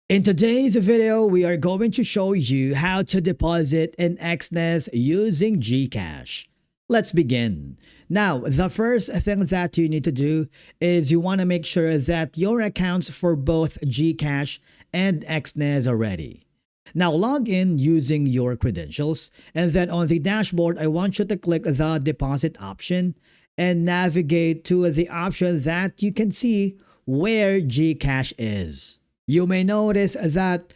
In today's video, we are going to show you how to deposit in Exness using GCash. Let's begin. Now, the first thing that you need to do is you want to make sure that your accounts for both GCash and Exness are ready. Now, log in using your credentials, and then on the dashboard, I want you to click the deposit option and navigate to the option that you can see where GCash is. You may notice that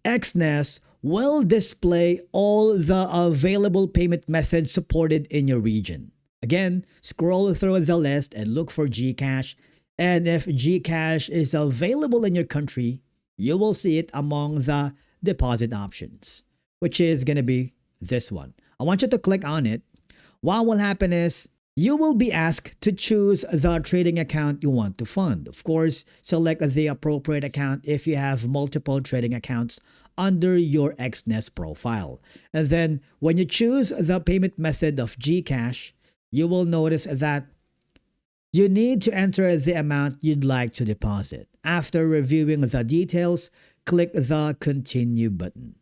Exness will display all the available payment methods supported in your region. Again, scroll through the list and look for GCash, and if GCash is available in your country, you will see it among the deposit options, which is going to be this one. I want you to click on it. What will happen is you will be asked to choose the trading account you want to fund. Of course, select the appropriate account if you have multiple trading accounts under your Exness profile. And then when you choose the payment method of GCash, you will notice that you need to enter the amount you'd like to deposit. After reviewing the details, click the Continue button.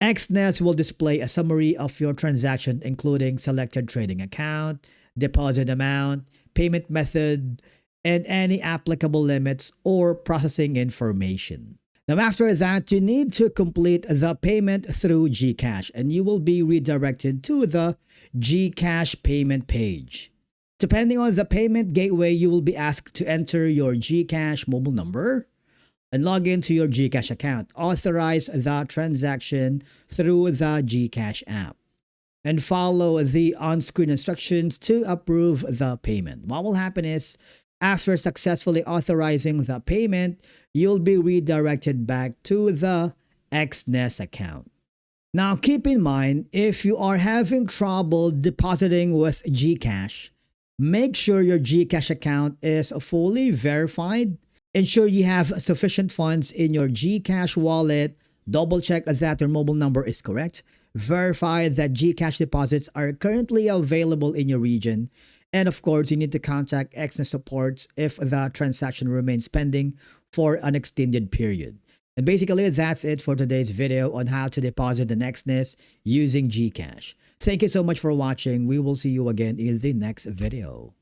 Exness will display a summary of your transaction including selected trading account, deposit amount, payment method, and any applicable limits or processing information. Now after that, you need to complete the payment through GCash and you will be redirected to the GCash payment page. Depending on the payment gateway, you will be asked to enter your GCash mobile number and log into your GCash account. Authorize the transaction through the GCash app and follow the on-screen instructions to approve the payment. What will happen is, after successfully authorizing the payment, you'll be redirected back to the Exness account. Now keep in mind, if you are having trouble depositing with GCash, make sure your GCash account is fully verified. Ensure you have sufficient funds in your GCash wallet. Double check that your mobile number is correct. Verify that GCash deposits are currently available in your region. And of course, you need to contact Exness supports if the transaction remains pending for an extended period. And basically, that's it for today's video on how to deposit in Exness using GCash. Thank you so much for watching. We will see you again in the next video.